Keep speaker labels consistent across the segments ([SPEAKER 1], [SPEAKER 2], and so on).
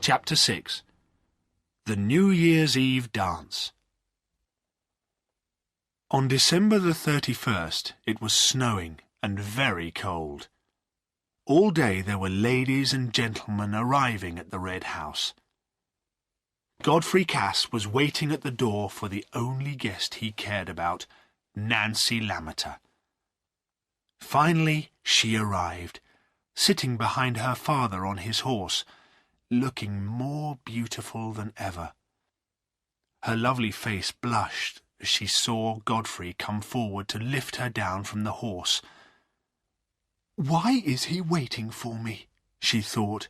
[SPEAKER 1] Chapter 6. The New Year's Eve Dance. On December the 31st it was snowing and very cold. All day there were ladies and gentlemen arriving at the Red House. Godfrey Cass was waiting at the door for the only guest he cared about, Nancy Lammeter. Finally she arrived, sitting behind her father on his horse, looking more beautiful than ever. Her lovely face blushed as she saw Godfrey come forward to lift her down from the horse. "Why is he waiting for me?" she thought.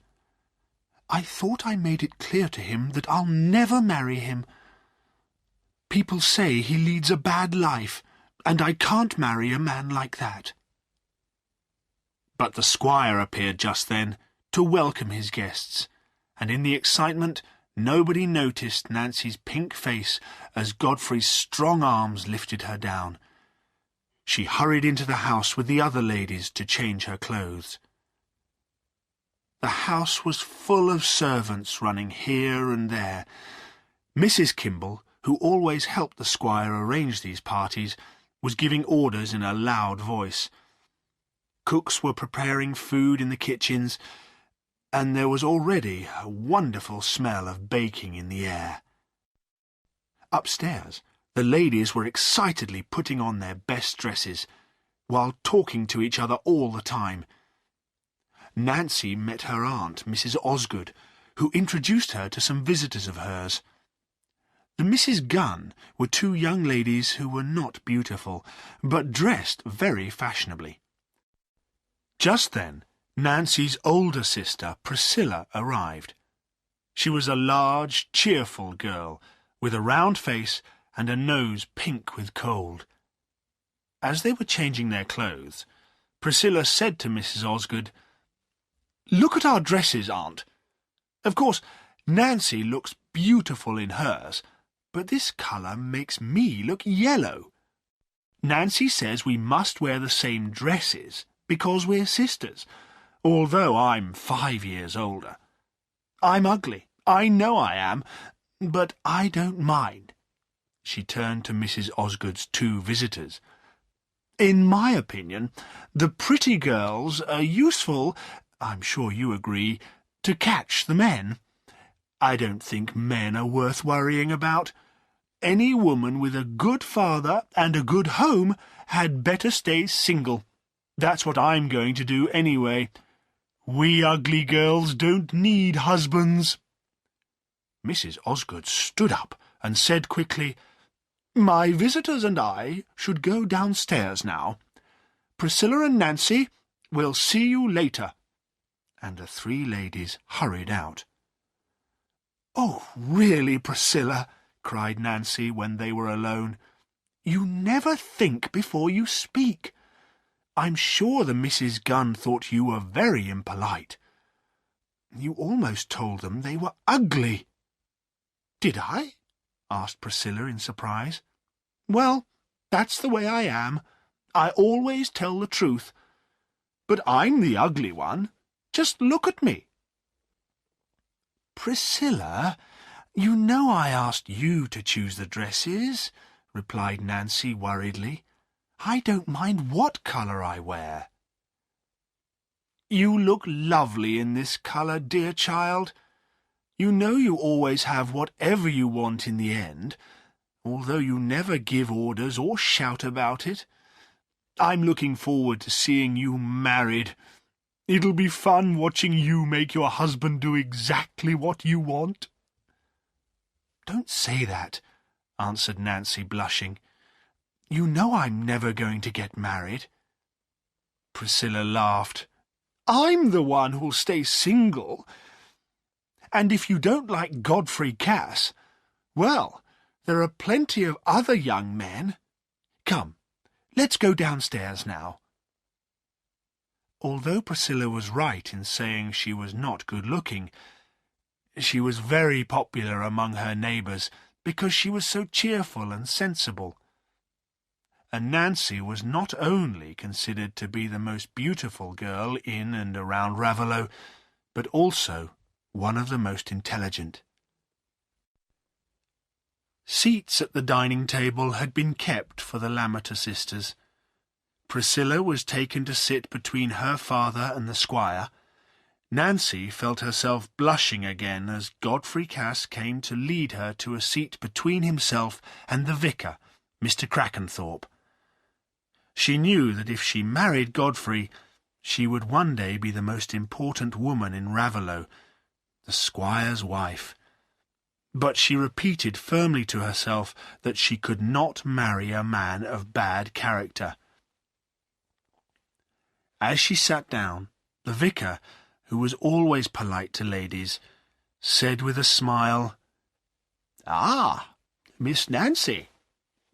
[SPEAKER 1] "I thought I made it clear to him that I'll never marry him. People say he leads a bad life, and I can't marry a man like that." But the squire appeared just then to welcome his guests, and in the excitement nobody noticed Nancy's pink face as Godfrey's strong arms lifted her down. She hurried into the house with the other ladies to change her clothes. The house was full of servants running here and there. Mrs. Kimble, who always helped the squire arrange these parties, was giving orders in a loud voice. Cooks were preparing food in the kitchens, and there was already a wonderful smell of baking in the air. Upstairs, the ladies were excitedly putting on their best dresses, while talking to each other all the time. Nancy met her aunt, Mrs. Osgood, who introduced her to some visitors of hers. The Misses Gunn were two young ladies who were not beautiful, but dressed very fashionably. Just then, Nancy's older sister, Priscilla, arrived. She was a large, cheerful girl, with a round face and a nose pink with cold. As they were changing their clothes, Priscilla said to Mrs. Osgood, "Look at our dresses, Aunt. Of course, Nancy looks beautiful in hers, but this colour makes me look yellow. Nancy says we must wear the same dresses because we're sisters, although I'm 5 years older. I'm ugly, I know I am, but I don't mind." She turned to Mrs. Osgood's two visitors. "In my opinion, the pretty girls are useful, I'm sure you agree, to catch the men. I don't think men are worth worrying about. Any woman with a good father and a good home had better stay single. That's what I'm going to do anyway. We ugly girls don't need husbands." Mrs. Osgood stood up and said quickly, "My visitors and I should go downstairs now. Priscilla and Nancy, we'll see you later." And the three ladies hurried out. "Oh, really, Priscilla," cried Nancy when they were alone, "you never think before you speak. I'm sure the Misses Gunn thought you were very impolite. You almost told them they were ugly." "Did I?" asked Priscilla in surprise. "Well, that's the way I am. I always tell the truth. But I'm the ugly one. Just look at me." "Priscilla, you know I asked you to choose the dresses," replied Nancy worriedly. "I don't mind what colour I wear." "You look lovely in this colour, dear child. You know you always have whatever you want in the end, although you never give orders or shout about it. I'm looking forward to seeing you married. It'll be fun watching you make your husband do exactly what you want." "Don't say that," answered Nancy, blushing. "You know I'm never going to get married." Priscilla laughed. "I'm the one who'll stay single. And if you don't like Godfrey Cass, well, there are plenty of other young men. Come, let's go downstairs now." Although Priscilla was right in saying she was not good-looking, she was very popular among her neighbours because she was so cheerful and sensible. And Nancy was not only considered to be the most beautiful girl in and around Raveloe, but also one of the most intelligent. Seats at the dining table had been kept for the Lammeter sisters. Priscilla was taken to sit between her father and the squire. Nancy felt herself blushing again as Godfrey Cass came to lead her to a seat between himself and the vicar, Mr. Crackenthorpe. She knew that if she married Godfrey, she would one day be the most important woman in Raveloe, the squire's wife. But she repeated firmly to herself that she could not marry a man of bad character. As she sat down, the vicar, who was always polite to ladies, said with a smile, "Ah, Miss Nancy,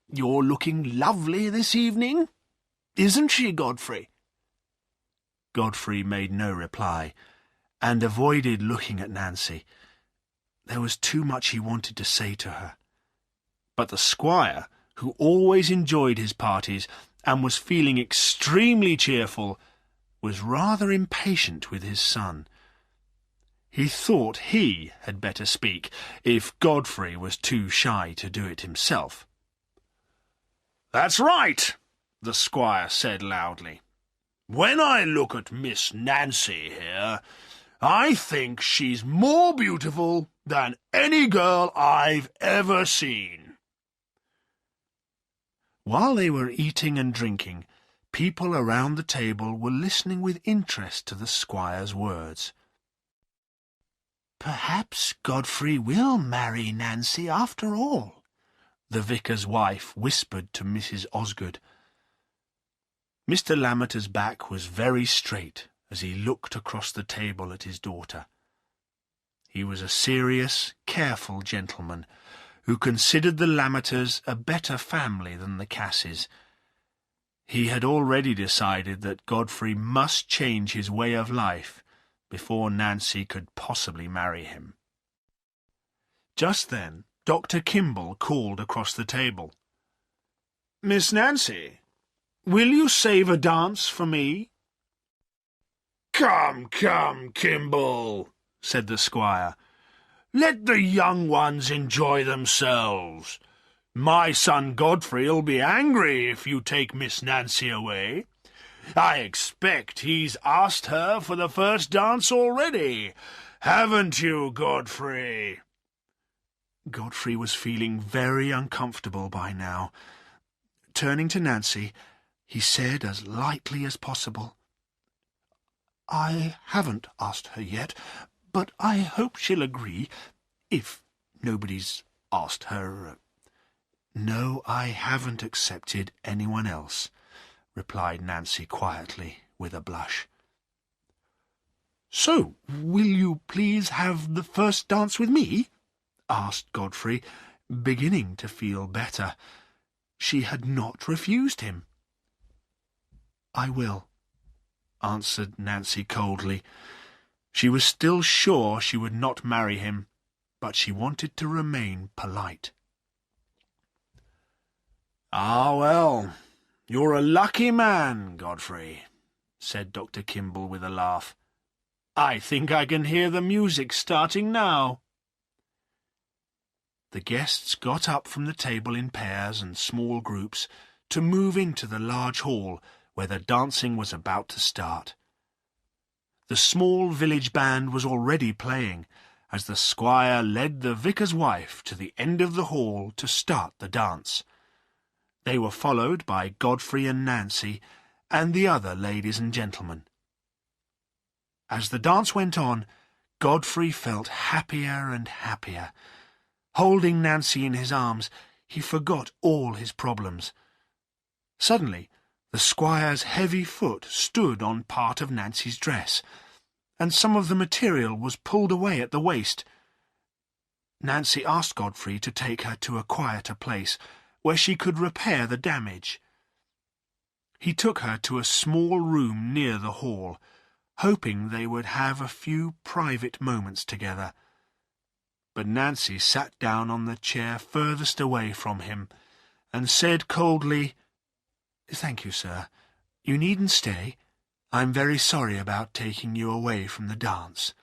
[SPEAKER 1] you're looking lovely this evening. Isn't she, Godfrey?" Godfrey made no reply, and avoided looking at Nancy. There was too much he wanted to say to her. But the squire, who always enjoyed his parties and was feeling extremely cheerful, was rather impatient with his son. He thought he had better speak, if Godfrey was too shy to do it himself. "That's right," the squire said loudly. "When I look at Miss Nancy here, I think she's more beautiful than any girl I've ever seen." While they were eating and drinking, people around the table were listening with interest to the squire's words. "Perhaps Godfrey will marry Nancy after all," the vicar's wife whispered to Mrs. Osgood. Mr. Lammeter's back was very straight as he looked across the table at his daughter. He was a serious, careful gentleman who considered the Lammeters a better family than the Casses. He had already decided that Godfrey must change his way of life before Nancy could possibly marry him. Just then, Dr. Kimball called across the table. "Miss Nancy, will you save a dance for me?" "Come, come, Kimball," said the squire. "Let the young ones enjoy themselves. My son Godfrey'll be angry if you take Miss Nancy away. I expect he's asked her for the first dance already. Haven't you, Godfrey?" Godfrey was feeling very uncomfortable by now. Turning to Nancy, he said as lightly as possible, "I haven't asked her yet, but I hope she'll agree, if nobody's asked her." "No, I haven't accepted anyone else," replied Nancy quietly, with a blush. "So, will you please have the first dance with me?" asked Godfrey, beginning to feel better. She had not refused him. "I will," answered Nancy coldly. She was still sure she would not marry him, but she wanted to remain polite. "Ah, well, you're a lucky man, Godfrey," said Dr. Kimball with a laugh. "I think I can hear the music starting now." The guests got up from the table in pairs and small groups to move into the large hall where the dancing was about to start. The small village band was already playing as the squire led the vicar's wife to the end of the hall to start the dance. They were followed by Godfrey and Nancy and the other ladies and gentlemen. As the dance went on, Godfrey felt happier and happier. Holding Nancy in his arms, he forgot all his problems. Suddenly, the squire's heavy foot stood on part of Nancy's dress, and some of the material was pulled away at the waist. Nancy asked Godfrey to take her to a quieter place, where she could repair the damage. He took her to a small room near the hall, hoping they would have a few private moments together. But Nancy sat down on the chair furthest away from him, and said coldly, "Thank you, sir. You needn't stay. I'm very sorry about taking you away from the dance."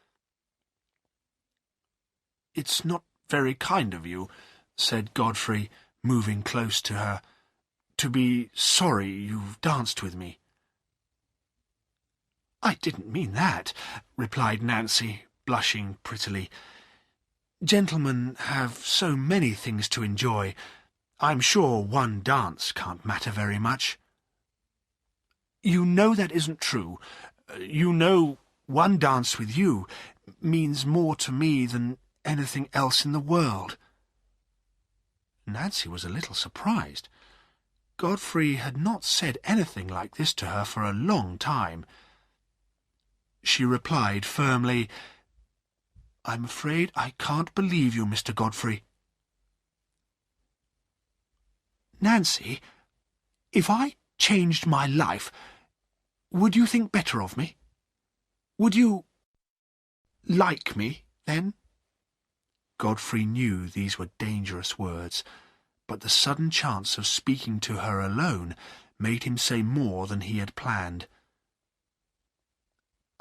[SPEAKER 1] "It's not very kind of you," said Godfrey, moving close to her, "to be sorry you've danced with me." "I didn't mean that," replied Nancy, blushing prettily. "Gentlemen have so many things to enjoy. I'm sure one dance can't matter very much." "You know that isn't true. You know one dance with you means more to me than anything else in the world." Nancy was a little surprised. Godfrey had not said anything like this to her for a long time. She replied firmly, "I'm afraid I can't believe you, Mr. Godfrey." "Nancy, if I changed my life, would you think better of me? Would you like me, then?" Godfrey knew these were dangerous words, but the sudden chance of speaking to her alone made him say more than he had planned.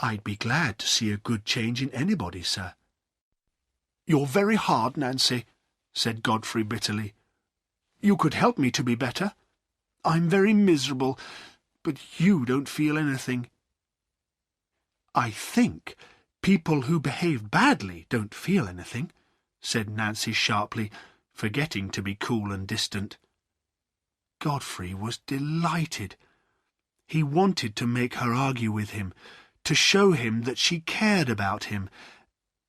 [SPEAKER 1] "I'd be glad to see a good change in anybody, sir." "You're very hard, Nancy," said Godfrey bitterly. "You could help me to be better. I'm very miserable, but you don't feel anything." "I think people who behave badly don't feel anything," said Nancy sharply, forgetting to be cool and distant. Godfrey was delighted. He wanted to make her argue with him, to show him that she cared about him.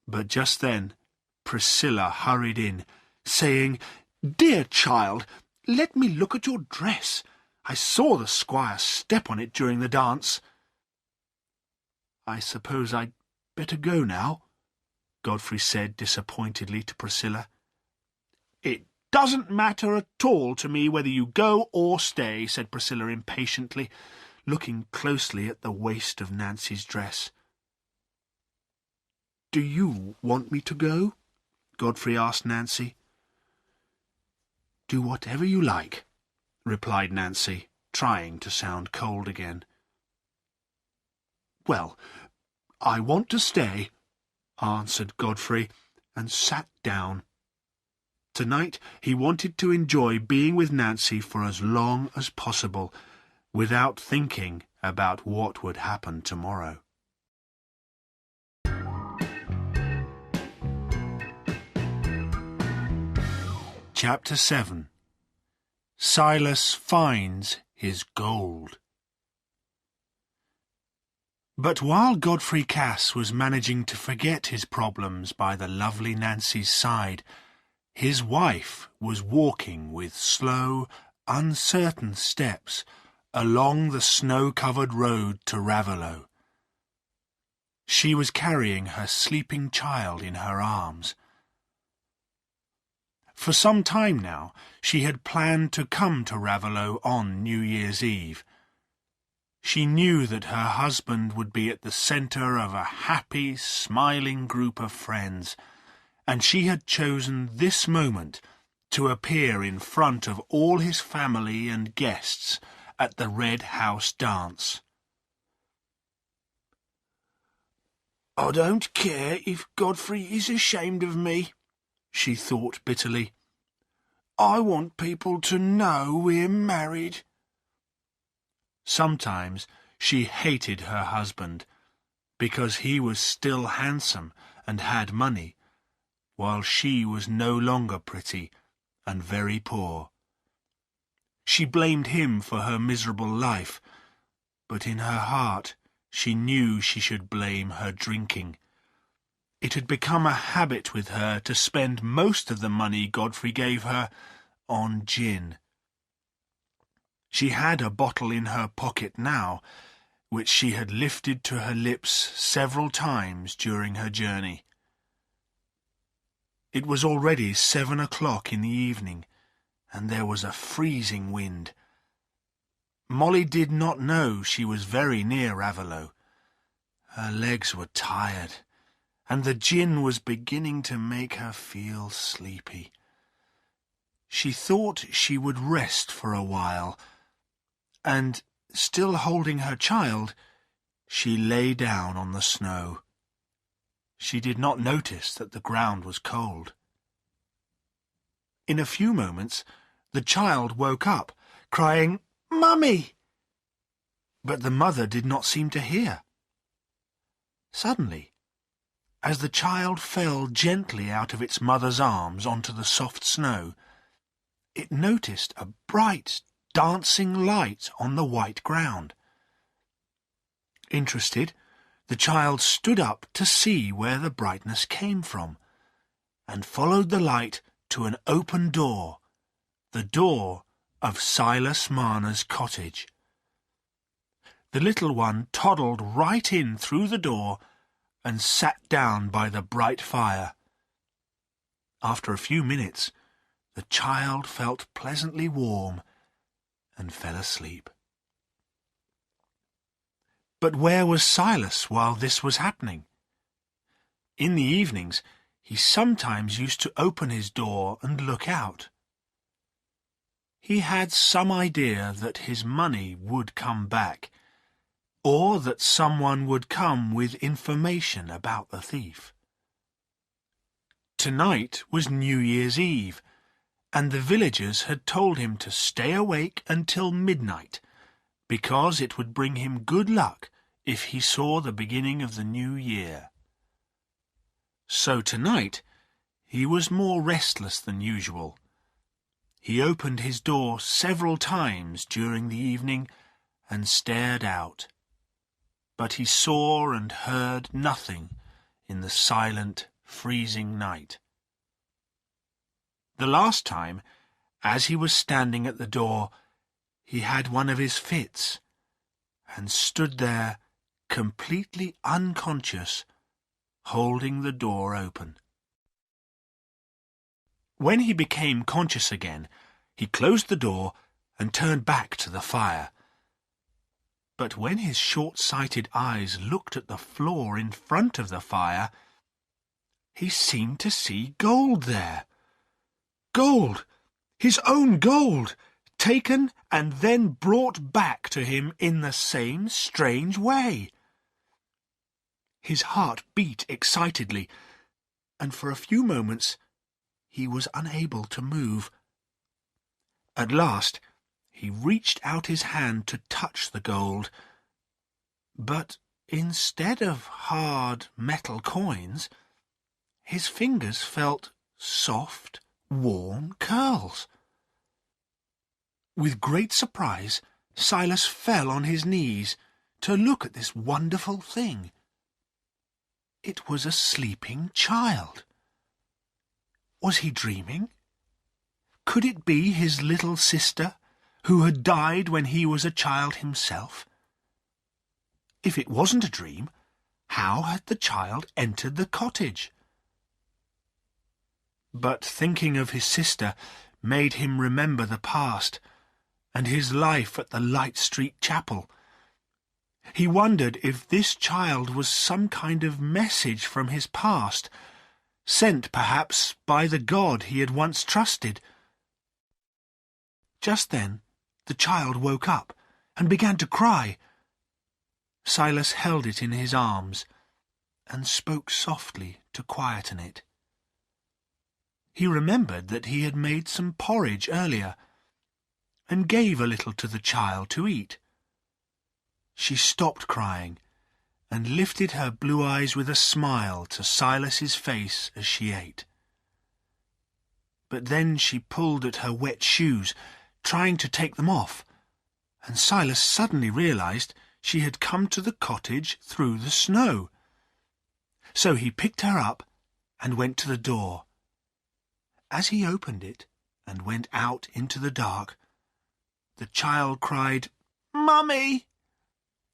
[SPEAKER 1] But just then Priscilla hurried in, saying, "Dear child, let me look at your dress. I saw the squire step on it during the dance." "I suppose I'd better go now," Godfrey said disappointedly to Priscilla. "It doesn't matter at all to me whether you go or stay," said Priscilla impatiently, looking closely at the waist of Nancy's dress. "Do you want me to go?" Godfrey asked Nancy. "Do whatever you like," replied Nancy, trying to sound cold again. "Well, I want to stay," answered Godfrey, and sat down. Tonight he wanted to enjoy being with Nancy for as long as possible, without thinking about what would happen tomorrow. Chapter 7. Silas finds his gold. But while Godfrey Cass was managing to forget his problems by the lovely Nancy's side, his wife was walking with slow, uncertain steps along the snow-covered road to Raveloe. She was carrying her sleeping child in her arms. For some time now she had planned to come to Raveloe on New Year's Eve. She knew that her husband would be at the centre of a happy, smiling group of friends, and she had chosen this moment to appear in front of all his family and guests at the Red House dance. "I don't care if Godfrey is ashamed of me," she thought bitterly. "I want people to know we're married." Sometimes she hated her husband, because he was still handsome and had money, while she was no longer pretty and very poor. She blamed him for her miserable life, but in her heart she knew she should blame her drinking. It had become a habit with her to spend most of the money Godfrey gave her on gin. She had a bottle in her pocket now, which she had lifted to her lips several times during her journey. It was already 7 o'clock in the evening, and there was a freezing wind. Molly did not know she was very near Raveloe. Her legs were tired, and the gin was beginning to make her feel sleepy. She thought she would rest for a while, and, still holding her child, she lay down on the snow. She did not notice that the ground was cold. In a few moments, the child woke up, crying, "Mummy!" But the mother did not seem to hear. Suddenly, as the child fell gently out of its mother's arms onto the soft snow, it noticed a bright, dancing light on the white ground. Interested, the child stood up to see where the brightness came from, and followed the light to an open door, the door of Silas Marner's cottage. The little one toddled right in through the door and sat down by the bright fire. After a few minutes, the child felt pleasantly warm and fell asleep. But where was Silas while this was happening? In the evenings, he sometimes used to open his door and look out. He had some idea that his money would come back, or that someone would come with information about the thief. Tonight was New Year's Eve, and the villagers had told him to stay awake until midnight, because it would bring him good luck if he saw the beginning of the new year. So tonight he was more restless than usual. He opened his door several times during the evening and stared out. But he saw and heard nothing in the silent, freezing night. The last time, as he was standing at the door, he had one of his fits, and stood there completely unconscious, holding the door open. When he became conscious again, he closed the door and turned back to the fire. But when his short-sighted eyes looked at the floor in front of the fire, he seemed to see gold there. Gold! His own gold! Taken and then brought back to him in the same strange way. His heart beat excitedly, and for a few moments he was unable to move. At last he reached out his hand to touch the gold, but instead of hard metal coins, his fingers felt soft, warm curls. With great surprise, Silas fell on his knees to look at this wonderful thing. It was a sleeping child. Was he dreaming? Could it be his little sister, who had died when he was a child himself? If it wasn't a dream, how had the child entered the cottage? But thinking of his sister made him remember the past and his life at the Light Street Chapel. He wondered if this child was some kind of message from his past, sent perhaps by the God he had once trusted. Just then the child woke up and began to cry. Silas held it in his arms and spoke softly to quieten it. He remembered that he had made some porridge earlier, and gave a little to the child to eat. She stopped crying and lifted her blue eyes with a smile to Silas's face as she ate. But then she pulled at her wet shoes, trying to take them off, and Silas suddenly realized she had come to the cottage through the snow. So he picked her up and went to the door. As he opened it and went out into the dark, the child cried, "Mummy!"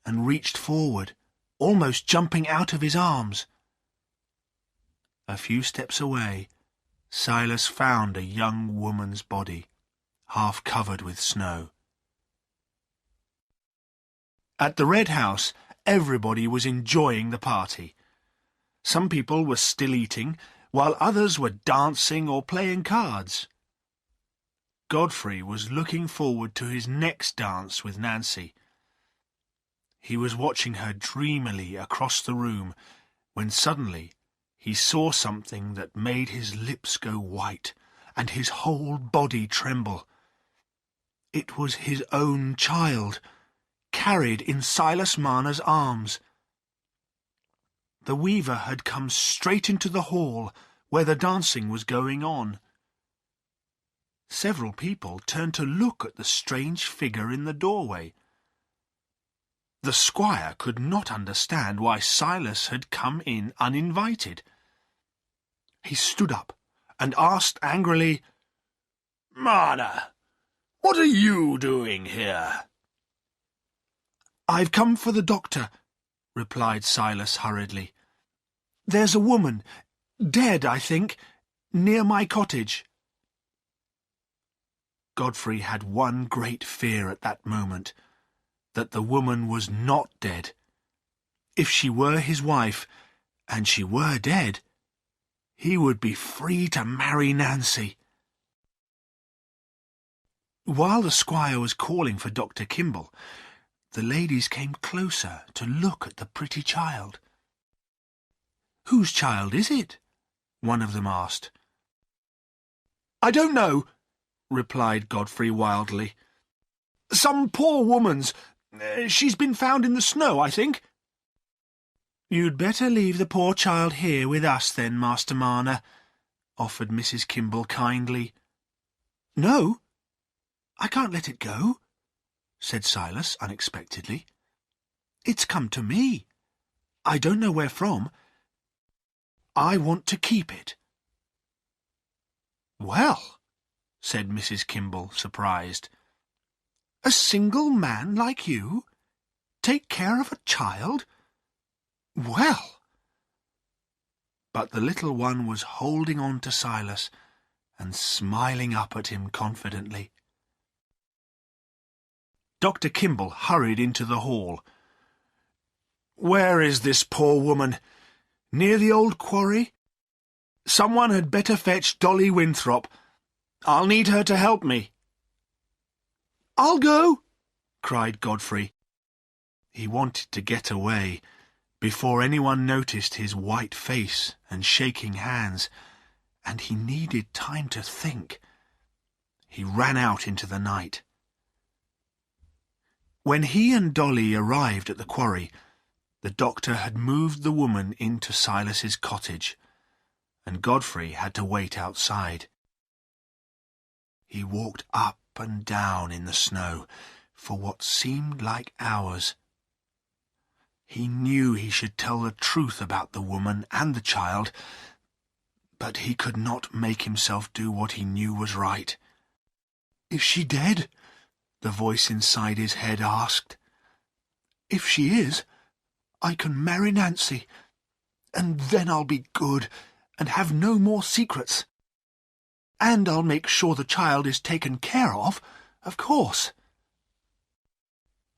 [SPEAKER 1] and reached forward, almost jumping out of his arms. A few steps away, Silas found a young woman's body, half covered with snow. At the Red House, everybody was enjoying the party. Some people were still eating, while others were dancing or playing cards. Godfrey was looking forward to his next dance with Nancy. He was watching her dreamily across the room when suddenly he saw something that made his lips go white and his whole body tremble. It was his own child, carried in Silas Marner's arms. The weaver had come straight into the hall where the dancing was going on. Several people turned to look at the strange figure in the doorway. The squire could not understand why Silas had come in uninvited. He stood up and asked angrily, "Marner, what are you doing here?" "I've come for the doctor," replied Silas hurriedly. "There's a woman, dead, I think, near my cottage." Godfrey had one great fear at that moment, that the woman was not dead. If she were his wife, and she were dead, he would be free to marry Nancy. While the squire was calling for Dr. Kimball, the ladies came closer to look at the pretty child. "Whose child is it?" one of them asked. "I don't know," replied Godfrey wildly. "Some poor woman's. She's been found in the snow, I think." "You'd better leave the poor child here with us then, Master Marner," offered Mrs. Kimball kindly. "No, I can't let it go," said Silas unexpectedly. "It's come to me. I don't know where from. I want to keep it." "Well," said Mrs. Kimball, surprised. "A single man like you? Take care of a child? Well!" But the little one was holding on to Silas and smiling up at him confidently. Dr. Kimball hurried into the hall. "Where is this poor woman? Near the old quarry? Someone had better fetch Dolly Winthrop. I'll need her to help me." "I'll go," cried Godfrey. He wanted to get away before anyone noticed his white face and shaking hands, and he needed time to think. He ran out into the night. When he and Dolly arrived at the quarry, the doctor had moved the woman into Silas's cottage, and Godfrey had to wait outside. He walked up and down in the snow for what seemed like hours. He knew he should tell the truth about the woman and the child, but he could not make himself do what he knew was right. "Is she dead?" the voice inside his head asked. "If she is, I can marry Nancy, and then I'll be good and have no more secrets. And I'll make sure the child is taken care of course."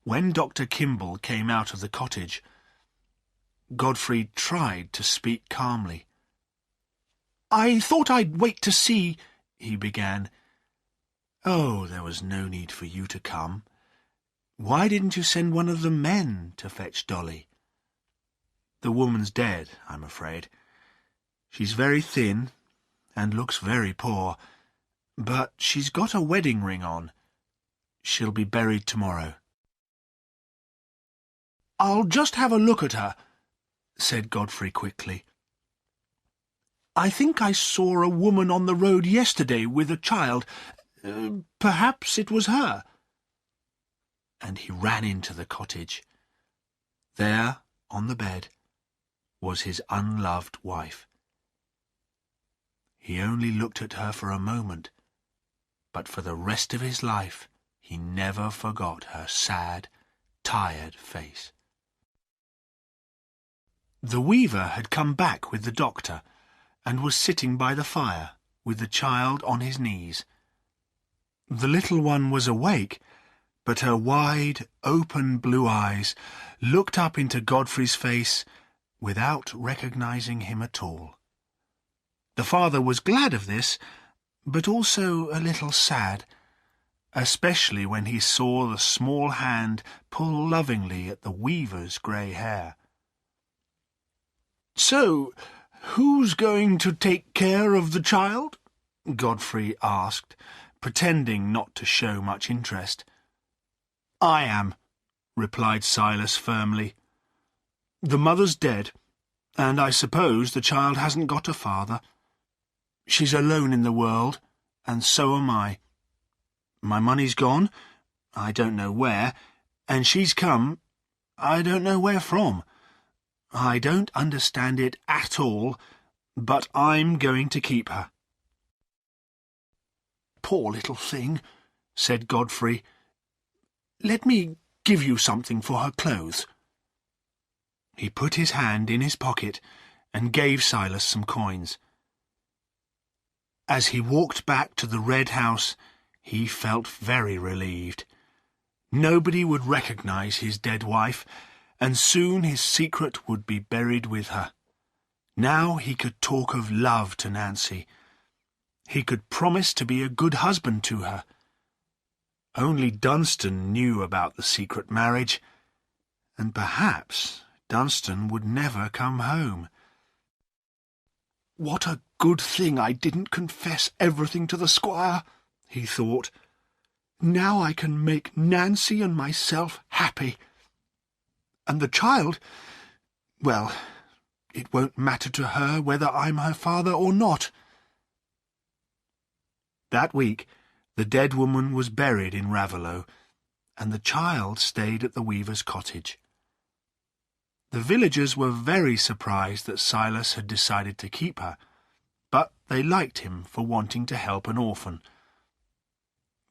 [SPEAKER 1] When Dr. Kimball came out of the cottage, Godfrey tried to speak calmly. "I thought I'd wait to see," he began. "Oh, there was no need for you to come. Why didn't you send one of the men to fetch Dolly?" "The woman's dead, I'm afraid. She's very thin and looks very poor, but she's got a wedding ring on. She'll be buried tomorrow." "I'll just have a look at her," said Godfrey quickly. "I think I saw a woman on the road yesterday with a child. Perhaps it was her." And he ran into the cottage. There, on the bed, was his unloved wife. He only looked at her for a moment, but for the rest of his life he never forgot her sad, tired face. The weaver had come back with the doctor, and was sitting by the fire, with the child on his knees. The little one was awake, but her wide, open blue eyes looked up into Godfrey's face without recognizing him at all. The father was glad of this, but also a little sad, especially when he saw the small hand pull lovingly at the weaver's grey hair. "So, "Who's going to take care of the child?" Godfrey asked, pretending not to show much interest. "I am," replied Silas firmly. "The mother's dead, and I suppose the child hasn't got a father. She's alone in the world, and so am I. My money's gone, I don't know where, and she's come, I don't know where from. I don't understand it at all, but I'm going to keep her." "Poor little thing," said Godfrey. "Let me give you something for her clothes." He put his hand in his pocket and gave Silas some coins. As he walked back to the Red House, he felt very relieved. Nobody would recognize his dead wife, and soon his secret would be buried with her. Now he could talk of love to Nancy. He could promise to be a good husband to her. Only Dunstan knew about the secret marriage, and perhaps Dunstan would never come home. "What a good thing I didn't confess everything to the squire," he thought. "Now I can make Nancy and myself happy. And the child, well, it won't matter to her whether I'm her father or not." That week the dead woman was buried in Raveloe, and the child stayed at the weaver's cottage. The villagers were very surprised that Silas had decided to keep her, but they liked him for wanting to help an orphan.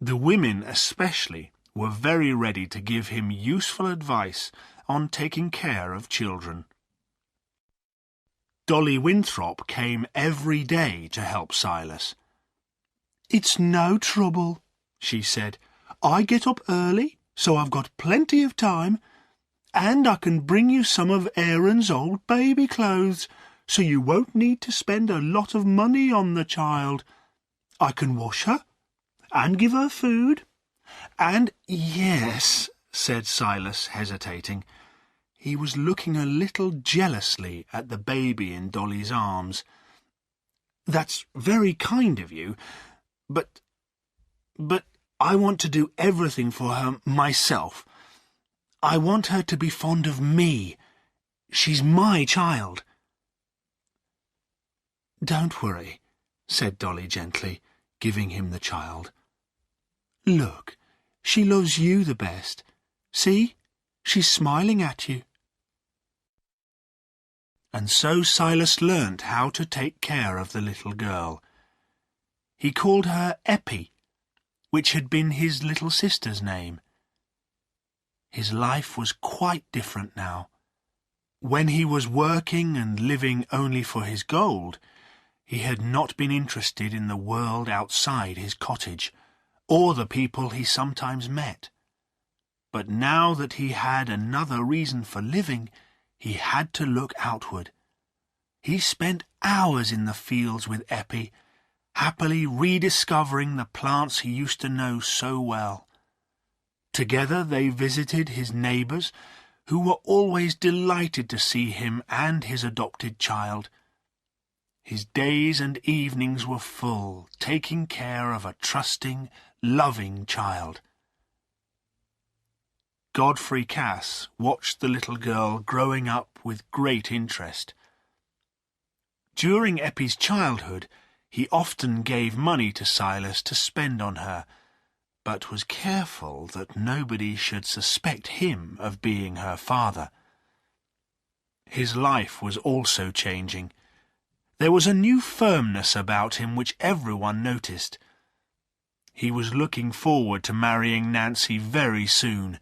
[SPEAKER 1] The women especially were very ready to give him useful advice on taking care of children. Dolly Winthrop came every day to help Silas. "It's no trouble," she said. "I get up early, so I've got plenty of time, and I can bring you some of Aaron's old baby clothes, so you won't need to spend a lot of money on the child. I can wash her, and give her food, and—" "Yes," said Silas, hesitating. He was looking a little jealously at the baby in Dolly's arms. "That's very kind of you, but I want to do everything for her myself. I want her to be fond of me. She's my child." "Don't worry," said Dolly gently, giving him the child. "Look, she loves you the best. See, she's smiling at you." And so Silas learnt how to take care of the little girl. He called her Eppie, which had been his little sister's name. His life was quite different now. When he was working and living only for his gold, he had not been interested in the world outside his cottage, or the people he sometimes met. But now that he had another reason for living, he had to look outward. He spent hours in the fields with Eppie, happily rediscovering the plants he used to know so well. Together they visited his neighbours, who were always delighted to see him and his adopted child. His days and evenings were full, taking care of a trusting, loving child. Godfrey Cass watched the little girl growing up with great interest. During Eppie's childhood, he often gave money to Silas to spend on her, but was careful that nobody should suspect him of being her father. His life was also changing. There was a new firmness about him which everyone noticed. He was looking forward to marrying Nancy very soon.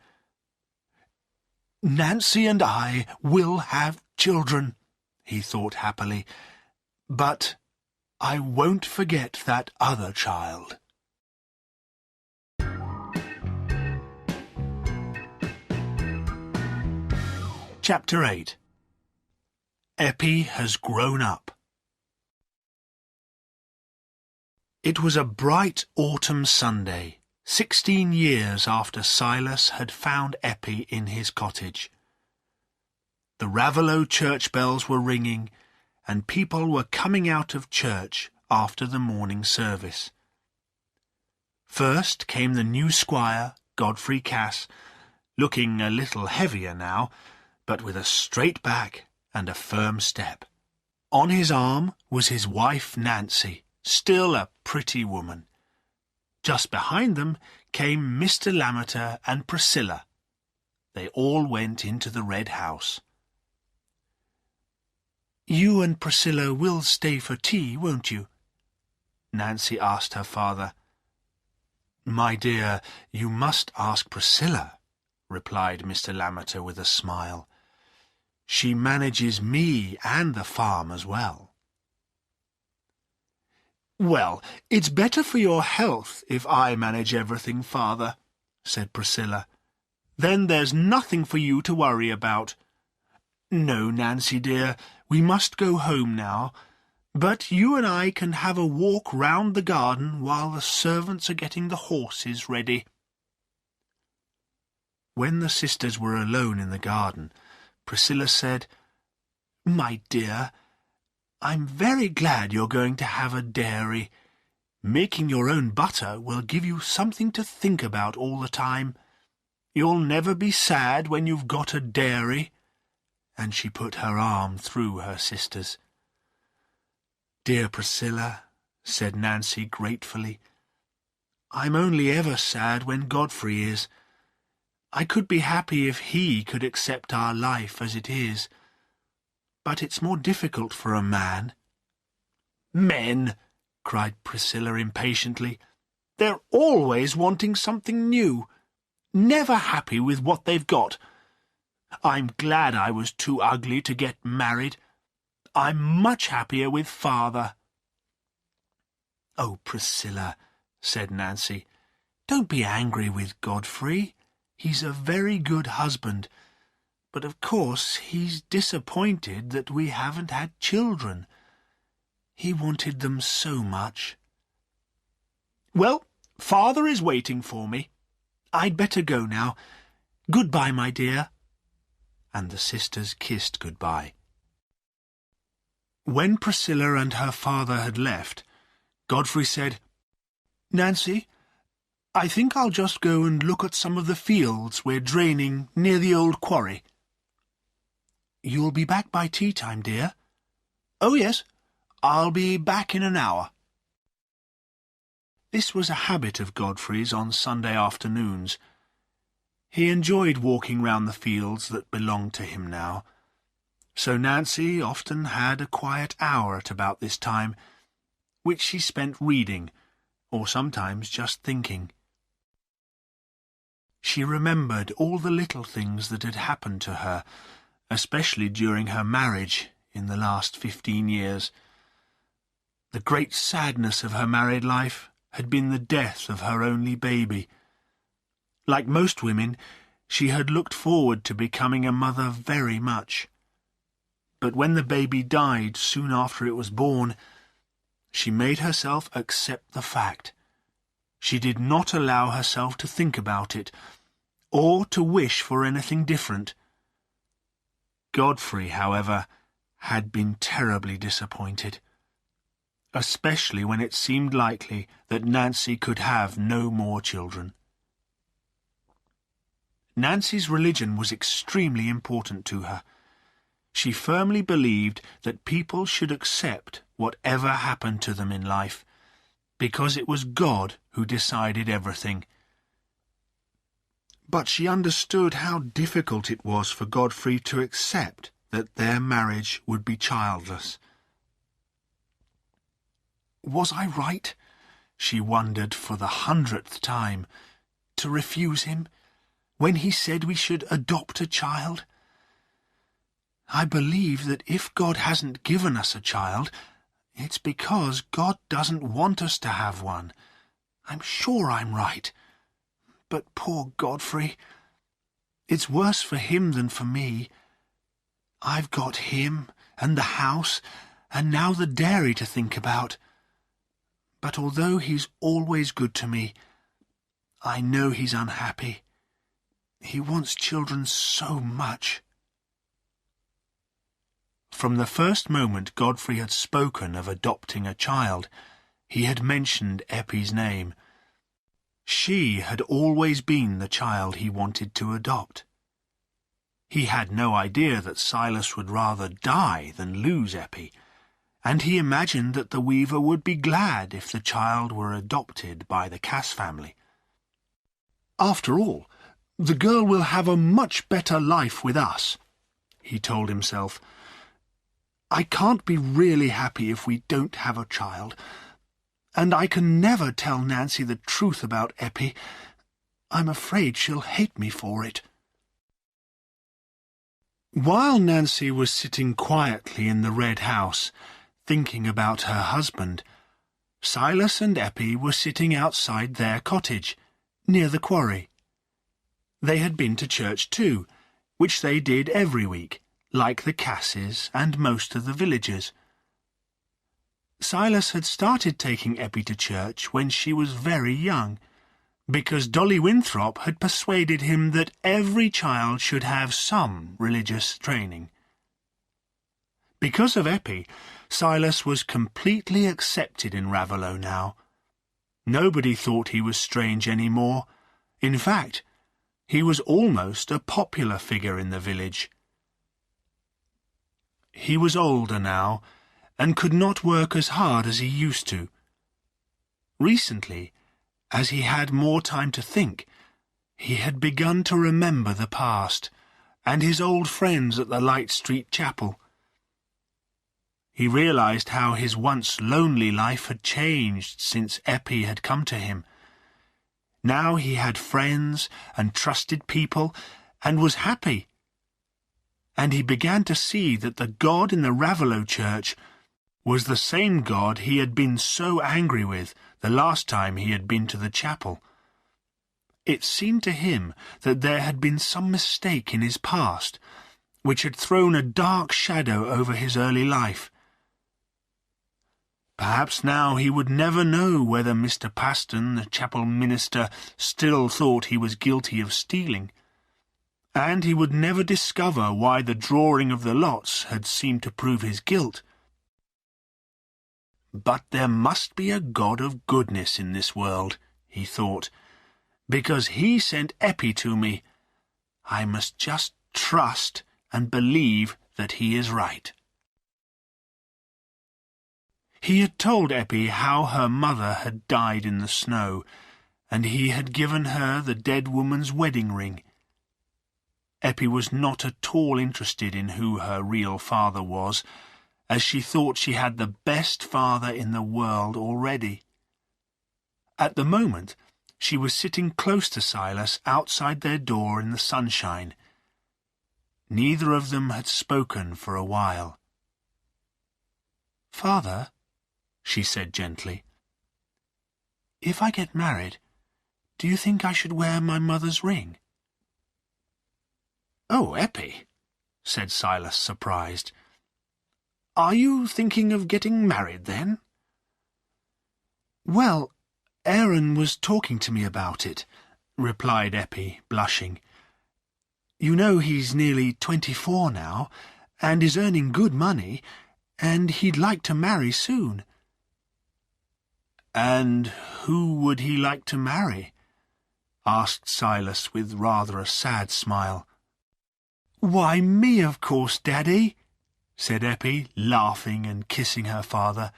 [SPEAKER 1] "Nancy and I will have children," he thought happily, "but I won't forget that other child." Chapter 8. Eppie has grown up. It was a bright autumn Sunday, 16 years after Silas had found Eppie in his cottage. The Raveloe church bells were ringing, and people were coming out of church after the morning service. First came the new squire, Godfrey Cass, looking a little heavier now, but with a straight back and a firm step. On his arm was his wife Nancy, still a pretty woman. Just behind them came Mr. Lammeter and Priscilla. They all went into the Red House. "You and Priscilla will stay for tea, won't you?" Nancy asked her father. "My dear, you must ask Priscilla," replied Mr. Lammeter with a smile. "She manages me and the farm as well." "Well, it's better for your health if I manage everything, father," said Priscilla. "Then there's nothing for you to worry about. No, Nancy dear, we must go home now. But you and I can have a walk round the garden while the servants are getting the horses ready." When the sisters were alone in the garden, Priscilla said, "My dear, I'm very glad you're going to have a dairy. Making your own butter will give you something to think about all the time. You'll never be sad when you've got a dairy." And she put her arm through her sister's. "Dear Priscilla," said Nancy gratefully, "I'm only ever sad when Godfrey is. I could be happy if he could accept our life as it is. But it's more difficult for a man." "Men!" cried Priscilla impatiently. "They're always wanting something new, never happy with what they've got. I'm glad I was too ugly to get married. I'm much happier with father." "Oh, Priscilla," said Nancy, "don't be angry with Godfrey. He's a very good husband, but of course he's disappointed that we haven't had children. He wanted them so much." "Well, father is waiting for me. I'd better go now. Goodbye, my dear." And the sisters kissed goodbye. When Priscilla and her father had left, Godfrey said, "Nancy, I think I'll just go and look at some of the fields we're draining near the old quarry." "You'll be back by tea time, dear?" "Oh, yes. I'll be back in an hour." This was a habit of Godfrey's on Sunday afternoons. He enjoyed walking round the fields that belonged to him now. So Nancy often had a quiet hour at about this time, which she spent reading, or sometimes just thinking. She remembered all the little things that had happened to her, especially during her marriage in the last 15 years. The great sadness of her married life had been the death of her only baby. Like most women, she had looked forward to becoming a mother very much. But when the baby died soon after it was born, she made herself accept the fact. She did not allow herself to think about it, or to wish for anything different. Godfrey, however, had been terribly disappointed, especially when it seemed likely that Nancy could have no more children. Nancy's religion was extremely important to her. She firmly believed that people should accept whatever happened to them in life, because it was God who decided everything. But she understood how difficult it was for Godfrey to accept that their marriage would be childless. Was I right, she wondered for the 100th time, to refuse him when he said we should adopt a child? I believe that if God hasn't given us a child, it's because God doesn't want us to have one. I'm sure I'm right. But poor Godfrey, it's worse for him than for me. I've got him and the house and now the dairy to think about. But although he's always good to me, I know he's unhappy. He wants children so much. From the first moment Godfrey had spoken of adopting a child, he had mentioned Eppie's name. She had always been the child he wanted to adopt. He had no idea that Silas would rather die than lose Eppie, and he imagined that the weaver would be glad if the child were adopted by the Cass family. "After all, the girl will have a much better life with us," he told himself. "I can't be really happy if we don't have a child, and I can never tell Nancy the truth about Eppie. I'm afraid she'll hate me for it." While Nancy was sitting quietly in the red house, thinking about her husband, Silas and Eppie were sitting outside their cottage, near the quarry. They had been to church too, which they did every week, like the Casses and most of the villagers. Silas had started taking Eppie to church when she was very young, because Dolly Winthrop had persuaded him that every child should have some religious training. Because of Eppie, Silas was completely accepted in Raveloe now. Nobody thought he was strange any more. In fact, he was almost a popular figure in the village. He was older now, and could not work as hard as he used to. Recently, as he had more time to think, he had begun to remember the past, and his old friends at the Light Street Chapel. He realized how his once lonely life had changed since Eppie had come to him. Now he had friends and trusted people, and was happy. And he began to see that the God in the Raveloe church was the same God he had been so angry with the last time he had been to the chapel. It seemed to him that there had been some mistake in his past, which had thrown a dark shadow over his early life. Perhaps now he would never know whether Mr. Paston, the chapel minister, still thought he was guilty of stealing, and he would never discover why the drawing of the lots had seemed to prove his guilt. But there must be a God of goodness in this world, he thought, because he sent Eppie to me. I must just trust and believe that he is right. He had told Eppie how her mother had died in the snow, and he had given her the dead woman's wedding ring. Eppie was not at all interested in who her real father was, as she thought she had the best father in the world already. At the moment, she was sitting close to Silas outside their door in the sunshine. Neither of them had spoken for a while. "Father," she said gently, "if I get married, do you think I should wear my mother's ring?" "Oh, Eppie," said Silas, surprised. "Are you thinking of getting married, then?" "Well, Aaron was talking to me about it," replied Eppie, blushing. "You know he's nearly 24 now, and is earning good money, and he'd like to marry soon." "And who would he like to marry?" asked Silas with rather a sad smile. "Why, me, of course, Daddy," said Eppie, laughing and kissing her father.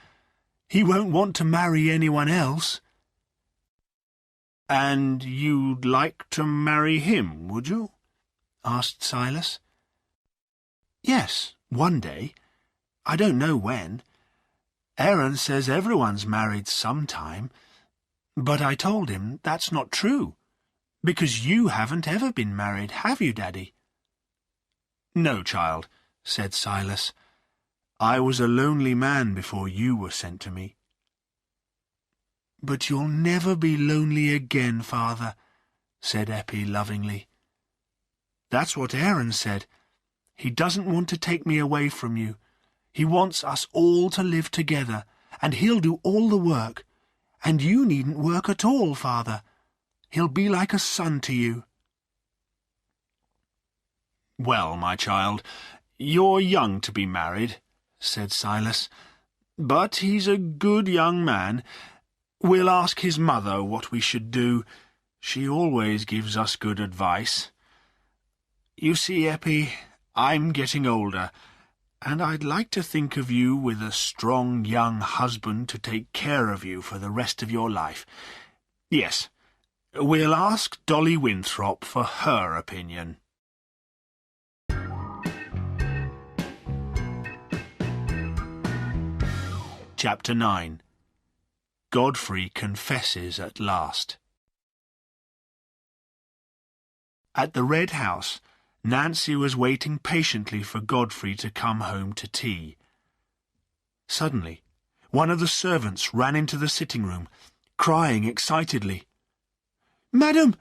[SPEAKER 1] "He won't want to marry anyone else." "And you'd like to marry him, would you?" asked Silas. "Yes, one day. I don't know when. Aaron says everyone's married sometime, but I told him that's not true, because you haven't ever been married, have you, Daddy?" "No, child," said Silas. "I was a lonely man before you were sent to me." "But you'll never be lonely again, Father," said Eppie lovingly. "That's what Aaron said. He doesn't want to take me away from you. He wants us all to live together, and he'll do all the work. And you needn't work at all, Father. He'll be like a son to you." "Well, my child, "You're young to be married," said Silas, "but he's a good young man. We'll ask his mother what we should do. She always gives us good advice. You see, Eppie, I'm getting older, and I'd like to think of you with a strong young husband to take care of you for the rest of your life. Yes, we'll ask Dolly Winthrop for her opinion." Chapter 9. Godfrey confesses at last. At the Red House, Nancy was waiting patiently for Godfrey to come home to tea. Suddenly, one of the servants ran into the sitting-room, crying excitedly, "Madam,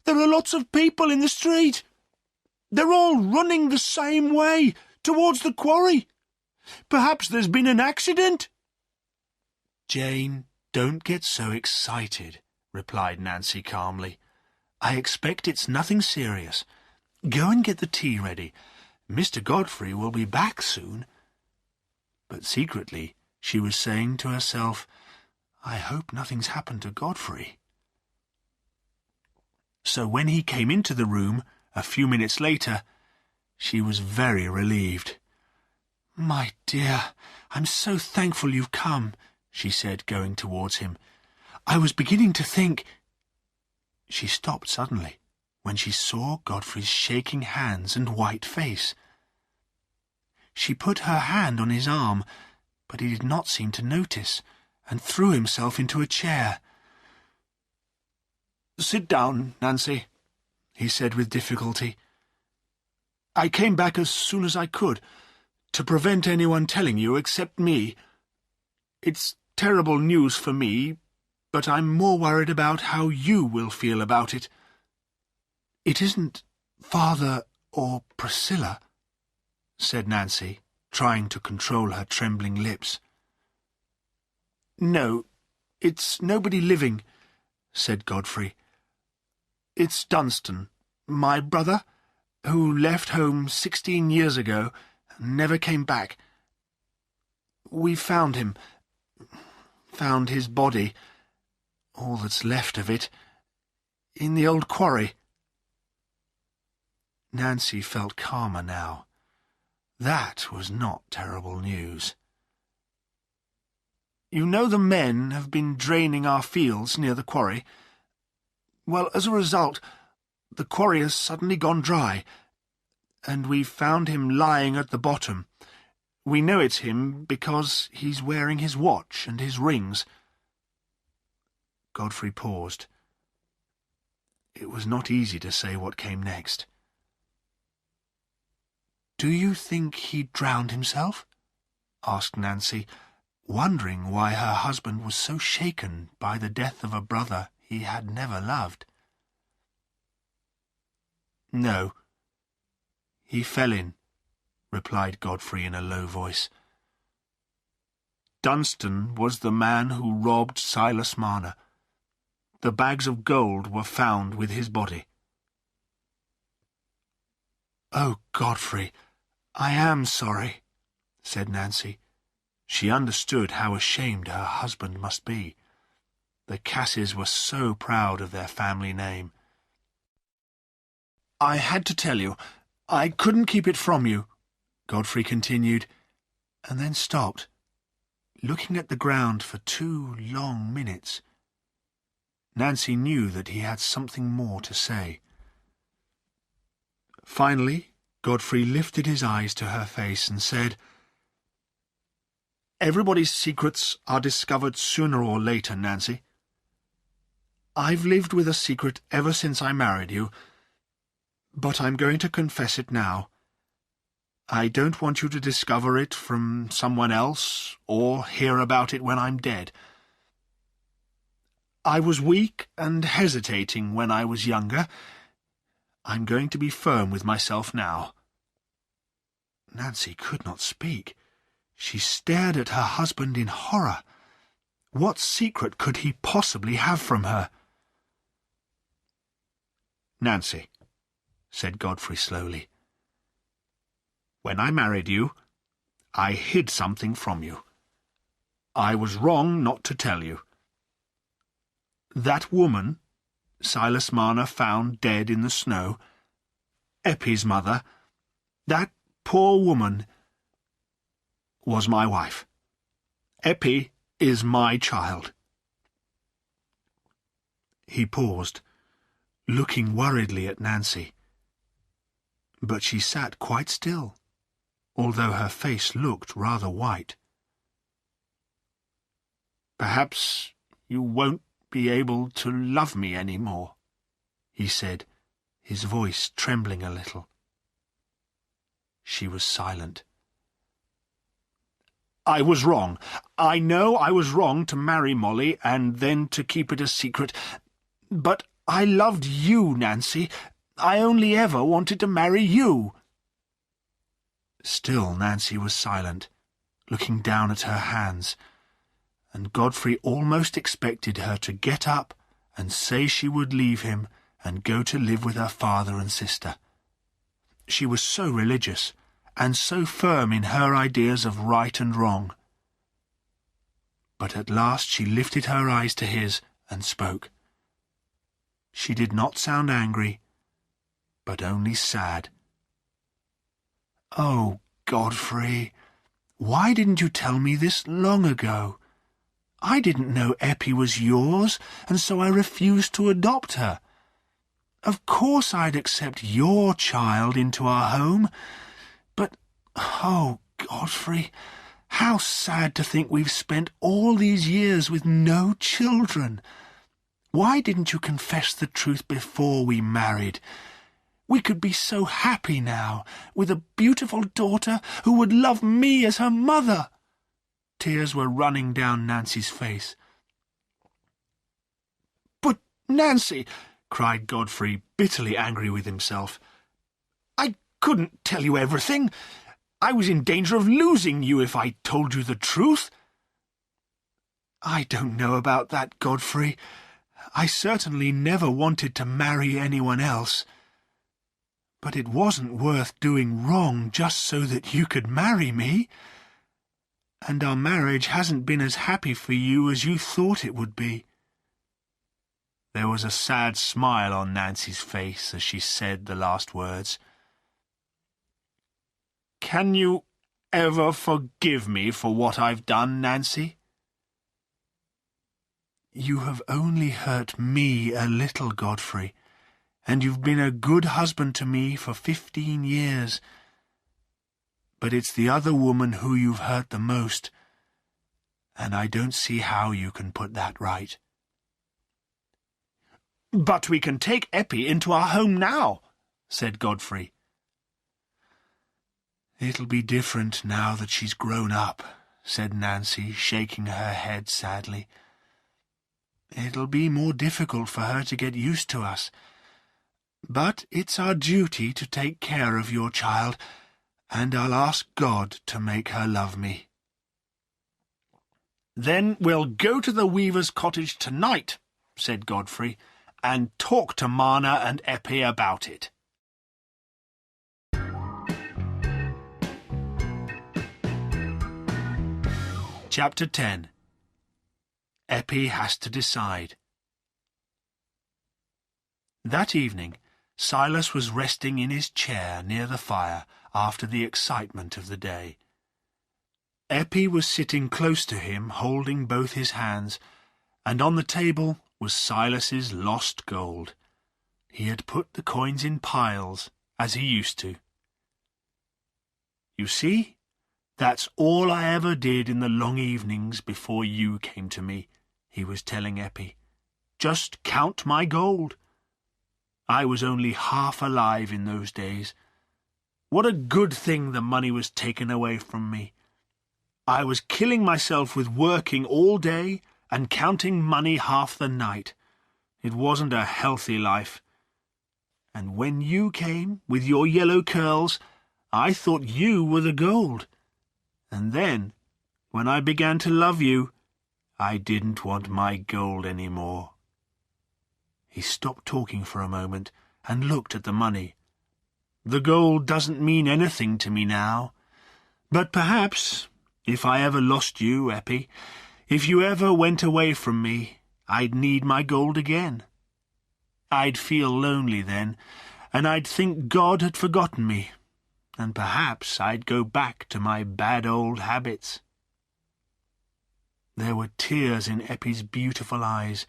[SPEAKER 1] there are lots of people in the street. They're all running the same way, towards the quarry. Perhaps there's been an accident." "Jane, don't get so excited," replied Nancy calmly. "I expect it's nothing serious. Go and get the tea ready. Mr. Godfrey will be back soon." But secretly she was saying to herself, "I hope nothing's happened to Godfrey." So when he came into the room a few minutes later, she was very relieved. "My dear, I'm so thankful you've come," she said, going towards him. "I was beginning to think—" She stopped suddenly when she saw Godfrey's shaking hands and white face. She put her hand on his arm, but he did not seem to notice, and threw himself into a chair. "Sit down, Nancy," he said with difficulty. "I came back as soon as I could, to prevent anyone telling you except me. It's terrible news for me, but I'm more worried about how you will feel about it." "It isn't Father or Priscilla?" said Nancy, trying to control her trembling lips. "No, it's nobody living," said Godfrey. "It's Dunstan, my brother, who left home 16 years ago and never came back. We found him, found his body, all that's left of it, in the old quarry." Nancy felt calmer now. That was not terrible news. "You know the men have been draining our fields near the quarry? Well, as a result, the quarry has suddenly gone dry, and we've found him lying at the bottom. We know it's him because he's wearing his watch and his rings." Godfrey paused. It was not easy to say what came next. "Do you think he drowned himself?" asked Nancy, wondering why her husband was so shaken by the death of a brother he had never loved. "No, he fell in," replied Godfrey in a low voice. "Dunstan was the man who robbed Silas Marner. The bags of gold were found with his body." "Oh, Godfrey, I am sorry," said Nancy. She understood how ashamed her husband must be. The Casses were so proud of their family name. "I had to tell you. I couldn't keep it from you," Godfrey continued, and then stopped, looking at the ground for 2 long minutes. Nancy knew that he had something more to say. Finally, Godfrey lifted his eyes to her face and said, "Everybody's secrets are discovered sooner or later, Nancy. I've lived with a secret ever since I married you, but I'm going to confess it now. I don't want you to discover it from someone else or hear about it when I'm dead. I was weak and hesitating when I was younger. I'm going to be firm with myself now." Nancy could not speak. She stared at her husband in horror. What secret could he possibly have from her? "Nancy," said Godfrey slowly, When I married you, I hid something from you. I was wrong not to tell you. That woman Silas Marner found dead in the snow, Eppie's mother, that poor woman was my wife. Eppie is my child. He paused, looking worriedly at Nancy. But she sat quite still, although her face looked rather white. "Perhaps you won't be able to love me any more," he said, his voice trembling a little. She was silent. "I was wrong. I know I was wrong to marry Molly and then to keep it a secret. But I loved you, Nancy. I only ever wanted to marry you." Still Nancy was silent, looking down at her hands, and Godfrey almost expected her to get up and say she would leave him and go to live with her father and sister. She was so religious, and so firm in her ideas of right and wrong. But at last she lifted her eyes to his and spoke. She did not sound angry, but only sad. "Oh, Godfrey, why didn't you tell me this long ago? I didn't know Eppie was yours, and so I refused to adopt her. Of course I'd accept your child into our home, but, oh, Godfrey, how sad to think we've spent all these years with no children. Why didn't you confess the truth before we married? We could be so happy now, with a beautiful daughter who would love me as her mother." Tears were running down Nancy's face. "But, Nancy," cried Godfrey, bitterly angry with himself, "I couldn't tell you everything. I was in danger of losing you if I told you the truth." "I don't know about that, Godfrey. I certainly never wanted to marry anyone else. But it wasn't worth doing wrong just so that you could marry me. And our marriage hasn't been as happy for you as you thought it would be." There was a sad smile on Nancy's face as she said the last words. "Can you ever forgive me for what I've done, Nancy?" "You have only hurt me a little, Godfrey, and you've been a good husband to me for 15 years. But it's the other woman who you've hurt the most, and I don't see how you can put that right." "But we can take Eppie into our home now," said Godfrey. "It'll be different now that she's grown up," said Nancy, shaking her head sadly. "It'll be more difficult for her to get used to us. But it's our duty to take care of your child, and I'll ask God to make her love me." "Then we'll go to the weaver's cottage tonight," said Godfrey, "and talk to Marner and Eppie about it." Chapter 10. Eppie has to decide. That evening, Silas was resting in his chair near the fire after the excitement of the day. Eppie was sitting close to him, holding both his hands, and on the table was Silas's lost gold. He had put the coins in piles, as he used to. "You see, that's all I ever did in the long evenings before you came to me," he was telling Eppie. "Just count my gold. I was only half alive in those days. What a good thing the money was taken away from me. I was killing myself with working all day and counting money half the night. It wasn't a healthy life. And when you came, with your yellow curls, I thought you were the gold. And then, when I began to love you, I didn't want my gold any more." He stopped talking for a moment and looked at the money. The gold doesn't mean anything to me now. But perhaps, if I ever lost you, Eppie, if you ever went away from me, I'd need my gold again. I'd feel lonely then, and I'd think God had forgotten me, and perhaps I'd go back to my bad old habits." There were tears in Eppie's beautiful eyes,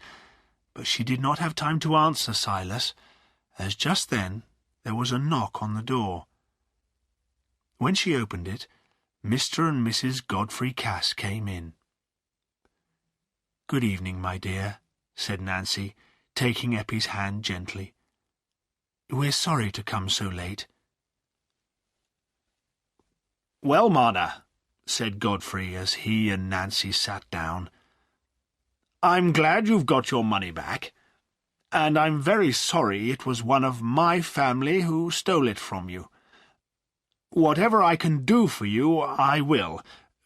[SPEAKER 1] but she did not have time to answer Silas, as just then there was a knock on the door. When she opened it, Mr. and Mrs. Godfrey Cass came in. "Good evening, my dear," said Nancy, taking Eppie's hand gently. "We're sorry to come so late." "Well, Marna," said Godfrey as he and Nancy sat down, "I'm glad you've got your money back, and I'm very sorry it was one of my family who stole it from you. Whatever I can do for you, I will,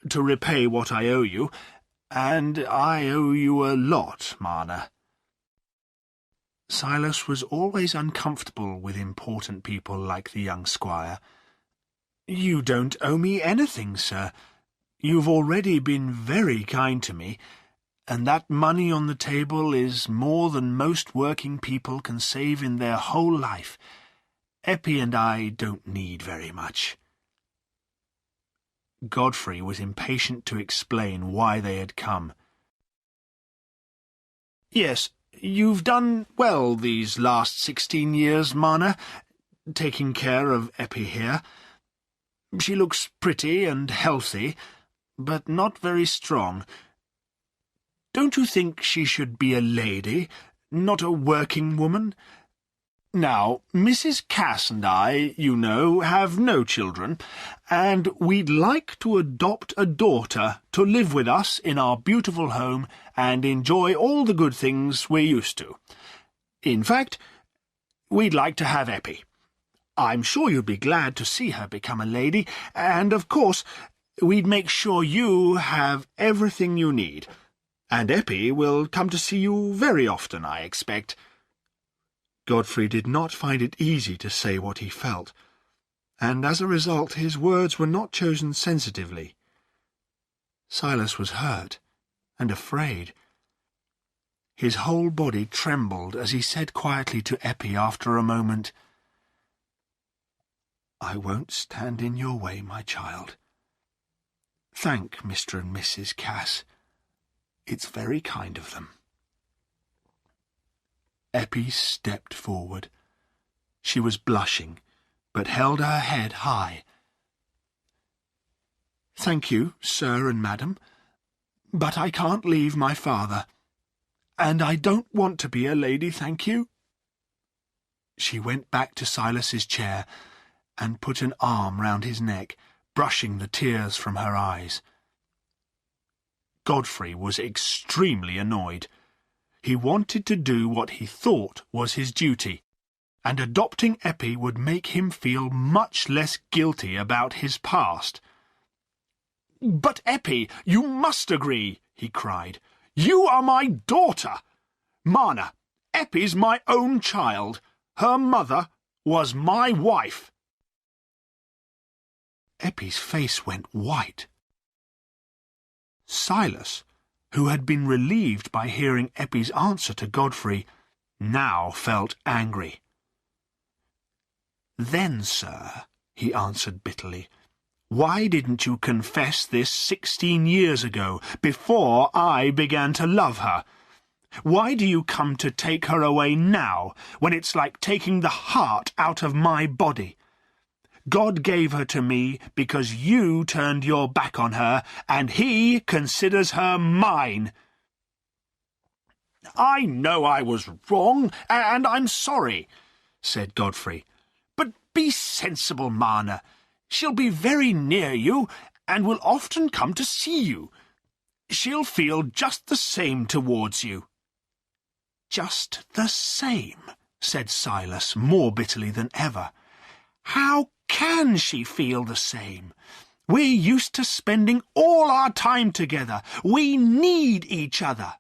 [SPEAKER 1] to repay what I owe you, and I owe you a lot, Marna." Silas was always uncomfortable with important people like the young squire. "You don't owe me anything, sir. You've already been very kind to me, and that money on the table is more than most working people can save in their whole life. Eppie and I don't need very much." Godfrey was impatient to explain why they had come. "Yes, you've done well these last 16 years, Marna, taking care of Eppie here. She looks pretty and healthy, but not very strong. Don't you think she should be a lady, not a working woman? Now, Mrs. Cass and I, you know, have no children, and we'd like to adopt a daughter to live with us in our beautiful home and enjoy all the good things we're used to. In fact, we'd like to have Eppie. I'm sure you'd be glad to see her become a lady, and, of course, we'd make sure you have everything you need. And Eppie will come to see you very often, I expect." Godfrey did not find it easy to say what he felt, and as a result his words were not chosen sensitively. Silas was hurt and afraid. His whole body trembled as he said quietly to Eppie after a moment, "I won't stand in your way, my child. Thank Mr. and Mrs. Cass. It's very kind of them." Eppie stepped forward. She was blushing, but held her head high. "Thank you, sir and madam, but I can't leave my father, and I don't want to be a lady, thank you." She went back to Silas's chair and put an arm round his neck, brushing the tears from her eyes. Godfrey was extremely annoyed. He wanted to do what he thought was his duty, and adopting Eppie would make him feel much less guilty about his past. "But, Eppie, you must agree," he cried. "You are my daughter. Marna, Eppie's my own child. Her mother was my wife." Eppie's face went white. Silas, who had been relieved by hearing Eppie's answer to Godfrey, now felt angry. "Then, sir," he answered bitterly, "why didn't you confess this 16 years ago, before I began to love her? Why do you come to take her away now, when it's like taking the heart out of my body? God gave her to me because you turned your back on her, and he considers her mine." "I know I was wrong, and I'm sorry," said Godfrey. "But be sensible, Marna. She'll be very near you, and will often come to see you. She'll feel just the same towards you." "Just the same," said Silas, more bitterly than ever. "How can she feel the same? We're used to spending all our time together. We need each other."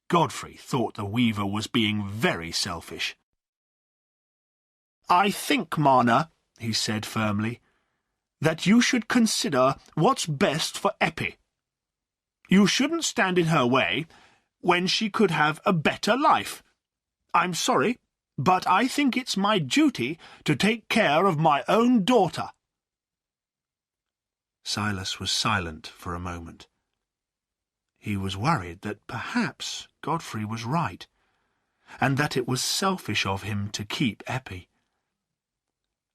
[SPEAKER 1] Godfrey thought the weaver was being very selfish. I think, Marna, he said firmly, that you should consider what's best for Eppie. You shouldn't stand in her way when she could have a better life. I'm sorry, but I think it's my duty to take care of my own daughter. Silas was silent for a moment. He was worried that perhaps Godfrey was right, and that it was selfish of him to keep Eppie.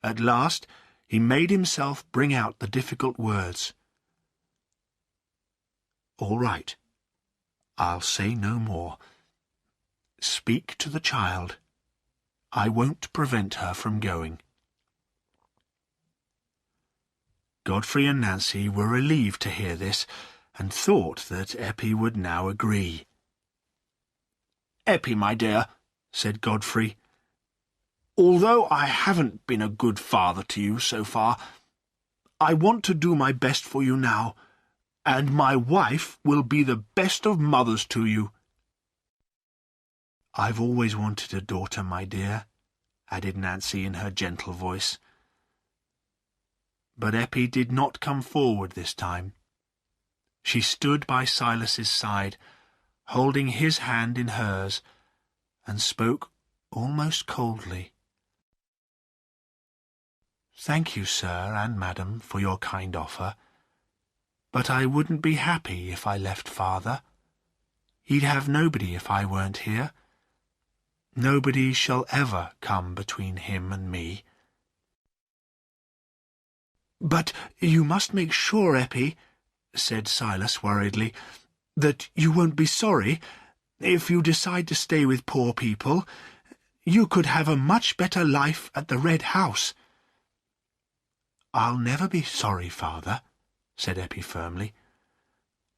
[SPEAKER 1] At last he made himself bring out the difficult words. All right. I'll say no more. Speak to the child. I won't prevent her from going. Godfrey and Nancy were relieved to hear this, and thought that Eppie would now agree. Eppie, my dear, said Godfrey, although I haven't been a good father to you so far, I want to do my best for you now, and my wife will be the best of mothers to you. I've always wanted a daughter, my dear, added Nancy in her gentle voice. But Eppie did not come forward this time. She stood by Silas's side, holding his hand in hers, and spoke almost coldly. Thank you, sir and madam, for your kind offer. But I wouldn't be happy if I left father. He'd have nobody if I weren't here. Nobody shall ever come between him and me. But you must make sure, Eppie, said Silas worriedly, that you won't be sorry if you decide to stay with poor people. You could have a much better life at the Red House. I'll never be sorry, father, said Eppie firmly.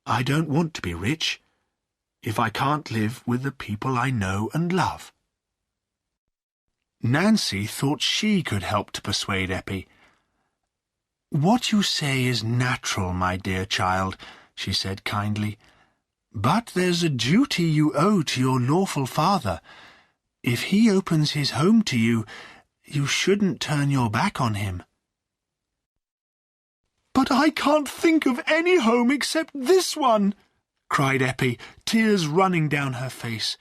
[SPEAKER 1] I don't want to be rich if I can't live with the people I know and love. Nancy thought she could help to persuade Eppie. What you say is natural, my dear child, she said kindly. But there's a duty you owe to your lawful father. If he opens his home to you, you shouldn't turn your back on him. But I can't think of any home except this one, cried Eppie, tears running down her face.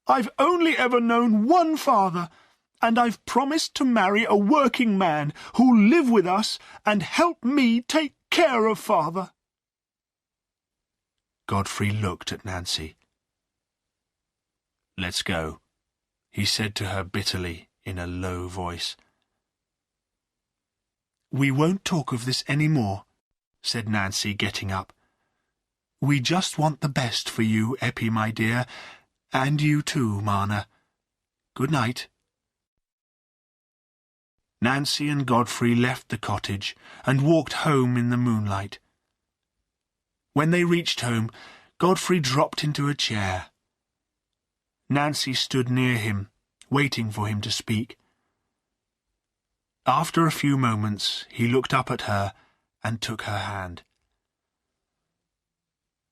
[SPEAKER 1] I've only ever known one father, and I've promised to marry a working man who'll live with us and help me take care of father. Godfrey looked at Nancy. Let's go, he said to her bitterly in a low voice. We won't talk of this any more, said Nancy, getting up. We just want the best for you, Eppie, my dear, and you too, Marna. Good night. Nancy and Godfrey left the cottage and walked home in the moonlight. When they reached home, Godfrey dropped into a chair. Nancy stood near him, waiting for him to speak. After a few moments, he looked up at her and took her hand.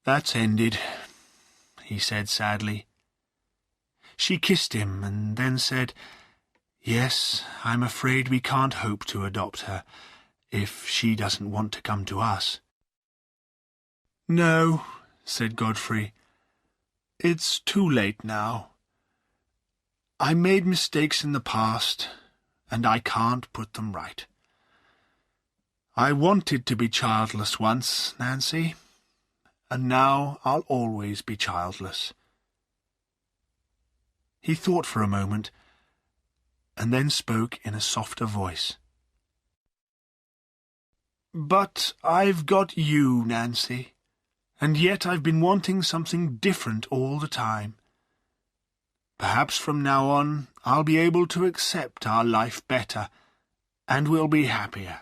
[SPEAKER 1] That's ended, he said sadly. She kissed him and then said, Yes, I'm afraid we can't hope to adopt her, if she doesn't want to come to us. No, said Godfrey. It's too late now. I made mistakes in the past, and I can't put them right. I wanted to be childless once, Nancy, and now I'll always be childless. He thought for a moment, and then spoke in a softer voice. But I've got you, Nancy, and yet I've been wanting something different all the time. Perhaps from now on I'll be able to accept our life better, and we'll be happier.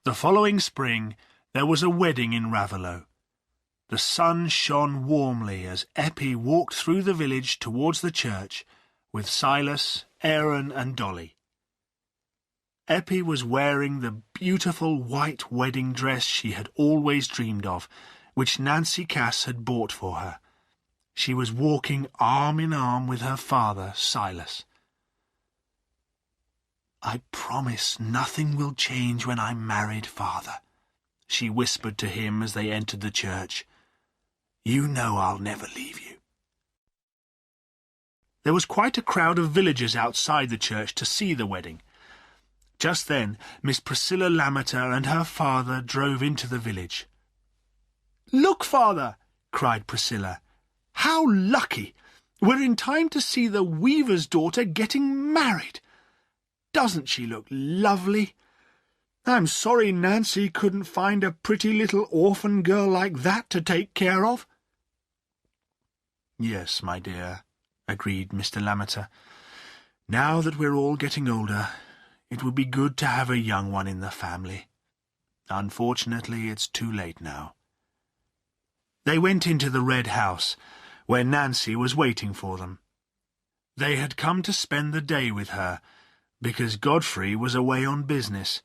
[SPEAKER 1] The following spring there was a wedding in Raveloe. The sun shone warmly as Eppie walked through the village towards the church with Silas, Aaron and Dolly. Eppie was wearing the beautiful white wedding dress she had always dreamed of, which Nancy Cass had bought for her. She was walking arm in arm with her father, Silas. "I promise nothing will change when I'm married, father," she whispered to him as they entered the church. "You know I'll never leave you." There was quite a crowd of villagers outside the church to see the wedding. Just then, Miss Priscilla Lammeter and her father drove into the village. "Look, father!" cried Priscilla. "How lucky! We're in time to see the weaver's daughter getting married. Doesn't she look lovely? I'm sorry Nancy couldn't find a pretty little orphan girl like that to take care of." "Yes, my dear," agreed Mr. Lammeter. "Now that we're all getting older, it would be good to have a young one in the family. Unfortunately, it's too late now." They went into the Red House, where Nancy was waiting for them. They had come to spend the day with her, because Godfrey was away on business,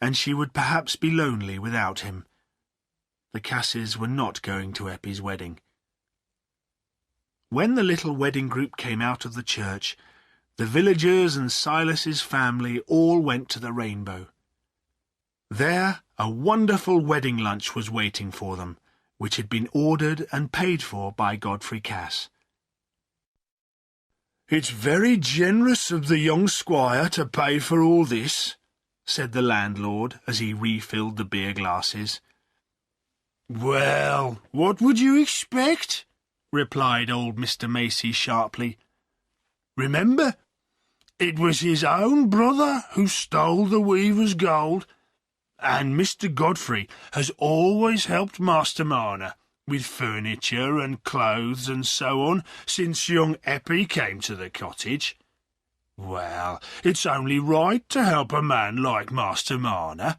[SPEAKER 1] and she would perhaps be lonely without him. The Casses were not going to Eppie's wedding. When the little wedding group came out of the church, the villagers and Silas's family all went to the Rainbow. There a wonderful wedding lunch was waiting for them, which had been ordered and paid for by Godfrey Cass. "It's very generous of the young squire to pay for all this," said the landlord as he refilled the beer glasses. "Well, what would you expect?" replied old Mr. Macey sharply. "Remember, it was his own brother who stole the weaver's gold, and Mr. Godfrey has always helped Master Marner with furniture and clothes and so on since young Eppie came to the cottage. Well, it's only right to help a man like Master Marner,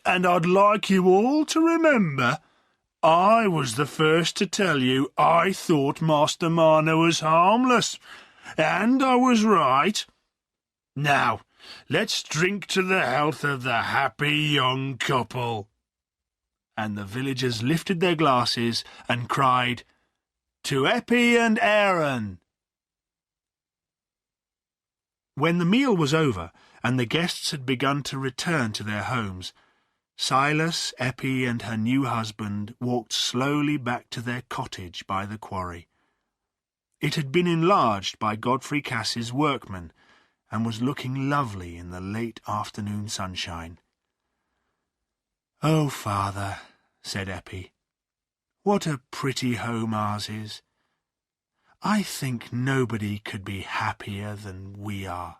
[SPEAKER 1] and I'd like you all to remember I was the first to tell you I thought Master Marner was harmless, and I was right. Now, let's drink to the health of the happy young couple." And the villagers lifted their glasses and cried, "To Eppie and Aaron." When the meal was over, and the guests had begun to return to their homes, Silas, Eppie, and her new husband walked slowly back to their cottage by the quarry. It had been enlarged by Godfrey Cass's workmen, and was looking lovely in the late afternoon sunshine. "Oh, father," said Eppie, "what a pretty home ours is. I think nobody could be happier than we are."